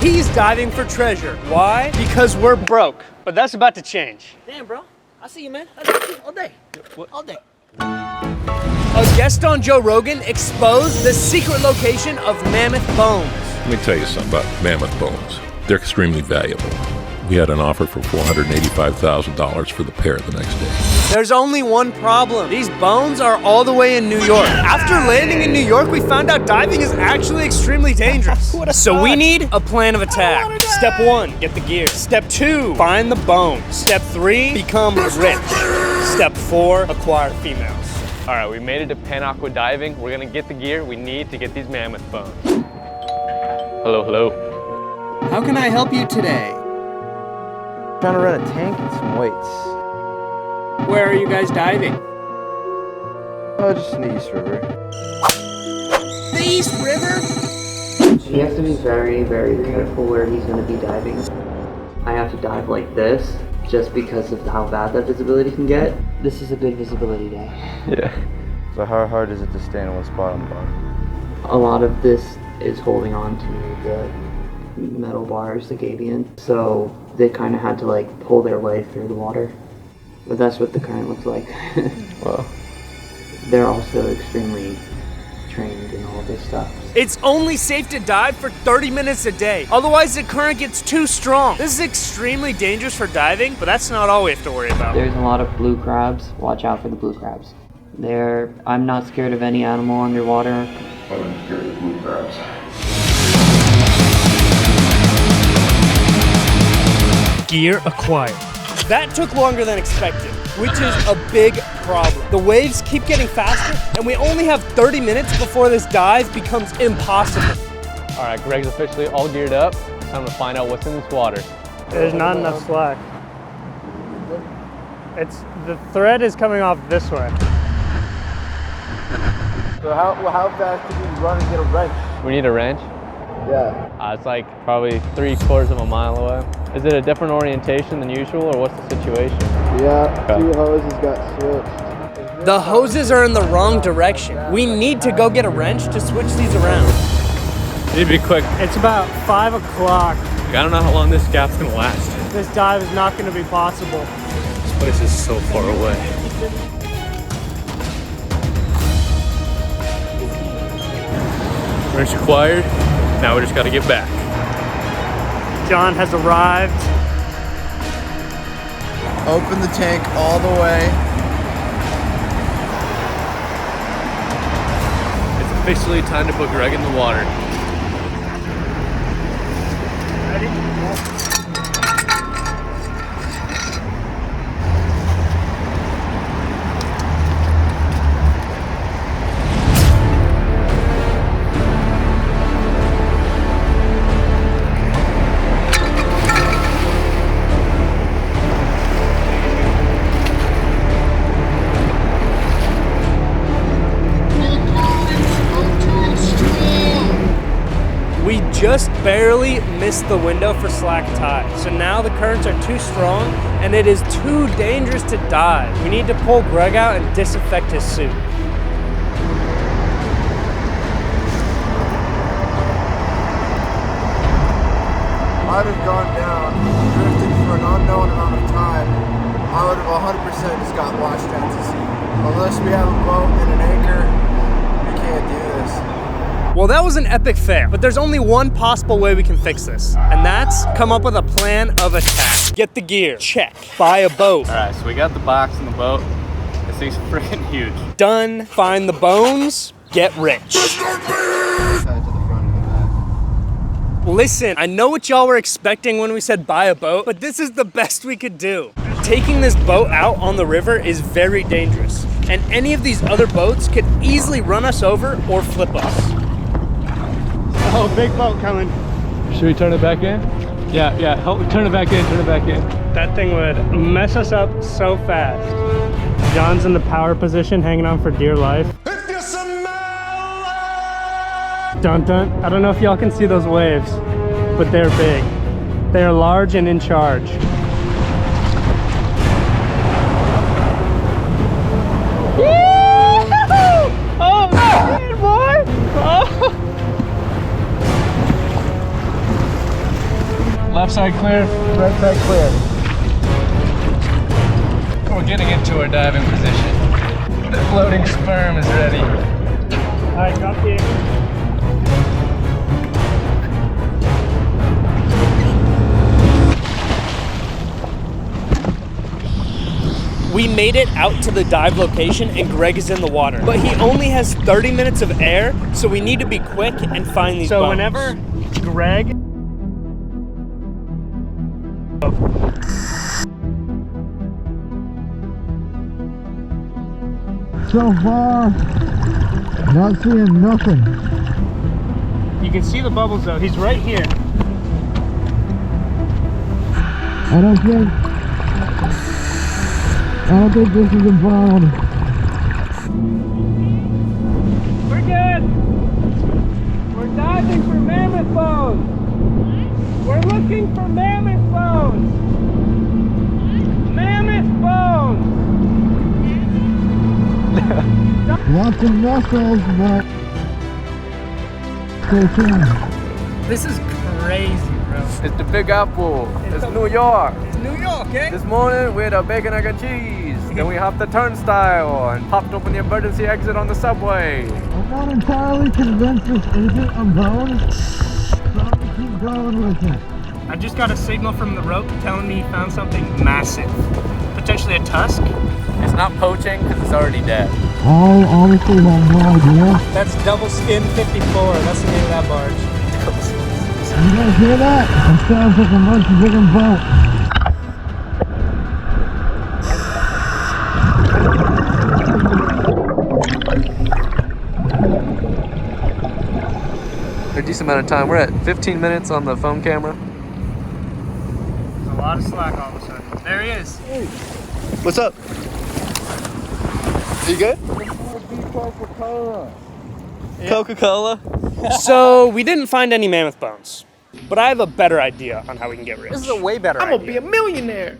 He's diving for treasure. Why? Because we're broke. But that's about to change. Damn, bro. I see you, man. I see you all day. What? All day. A guest on Joe Rogan exposed the secret location of Mammoth Bones. Let me tell you something about Mammoth Bones. They're extremely valuable. We had an offer for $485,000 for the pair the next day. There's only one problem. These bones are all the way in New York. After landing in New York, we found out diving is actually extremely dangerous. So we need a plan of attack. Step 1, get the gear. Step 2, find the bones. Step 3, become rich. Step 4, acquire females. All right, we made it to Pan Aqua Diving. We're gonna get the gear we need to get these mammoth bones. Hello, hello. How can I help you today? Trying to run a tank and some weights. Where are you guys diving? Oh, just in the East River. The East River? He has to be very, very careful where he's going to be diving. I have to dive like this just because of how bad that visibility can get. This is a good visibility day. Yeah. So how hard is it to stay in one spot on the bottom? A lot of this is holding on to the metal bars, the gabion. So they kind of had to like pull their way through the water. But that's what the current looks like. Wow. They're also extremely trained in all this stuff. It's only safe to dive for 30 minutes a day. Otherwise, the current gets too strong. This is extremely dangerous for diving, but that's not all we have to worry about. There's a lot of blue crabs. Watch out for the blue crabs. I'm not scared of any animal underwater. I'm scared of blue crabs. Gear acquired. That took longer than expected, which is a big problem. The waves keep getting faster, and we only have 30 minutes before this dive becomes impossible. All right, Greg's officially all geared up. Time to find out what's in this water. There's not enough slack. The thread is coming off this way. So how fast can you run and get a wrench? We need a wrench. Yeah. It's like probably 3/4 of a mile away. Is it a different orientation than usual, or what's the situation? Yeah, Okay. 2 hoses got switched. The hoses are in the wrong direction. We need to go get a wrench to switch these around. Need to be quick. It's about 5 o'clock. I don't know how long this gap's gonna last. This dive is not going to be possible. This place is so far away. Wrench acquired. Now we just gotta get back. John has arrived. Open the tank all the way. It's officially time to put Greg in the water. Ready? We just barely missed the window for slack tide. So now the currents are too strong and it is too dangerous to dive. We need to pull Greg out and disinfect his suit. I'd have gone down, drifted for an unknown amount of time. I would have 100% just got washed out to sea. Unless we have a boat and an anchor, we can't do this. Well, that was an epic fail, but there's only one possible way we can fix this, and that's come up with a plan of attack. Get the gear, check. Buy a boat, All right, so we got the box and the boat. This thing's freaking huge. done. Find the bones, get rich. Listen, I know what y'all were expecting when we said buy a boat, but this is the best we could do. Taking this boat out on the river is very dangerous, and any of these other boats could easily run us over or flip us. Oh, big boat coming. Should we turn it back in? Yeah, help turn it back in, turn it back in. That thing would mess us up so fast. John's in the power position, hanging on for dear life. Dun dun. I don't know if y'all can see those waves, but they're big. They are large and in charge. Oh, man, boy! Oh. Left side clear, right side clear. We're getting into our diving position. The floating sperm is ready. All right, drop the anchor. We made it out to the dive location and Greg is in the water. But he only has 30 minutes of air, so we need to be quick and find these bones. So whenever Greg... So far, not seeing nothing. You can see the bubbles though, he's right here. I don't think this is a bone. We're good. We're diving for mammoth bones. We're looking for mammoth bones. Mammoth bones. Lots of muscles, but stay tuned. This is crazy, bro. It's the Big Apple. It's New York. It's New York, eh? This morning we had a bacon, egg, and cheese. Then we hopped the turnstile and popped open the emergency exit on the subway. I'm not entirely convinced this isn't a bone, so I'm gonna keep going with it. I just got a signal from the rope telling me he found something massive. Potentially a tusk. It's not poaching because it's already dead. I honestly have no idea. That's double skin 54. That's the name of that barge. You guys hear that? It sounds like a much bigger boat. A decent amount of time. We're at 15 minutes on the phone camera. A lot of slack all of a sudden. There he is. What's up? You good? Coca-Cola? So we didn't find any mammoth bones. But I have a better idea on how we can get rich. This is a way better idea. be a millionaire.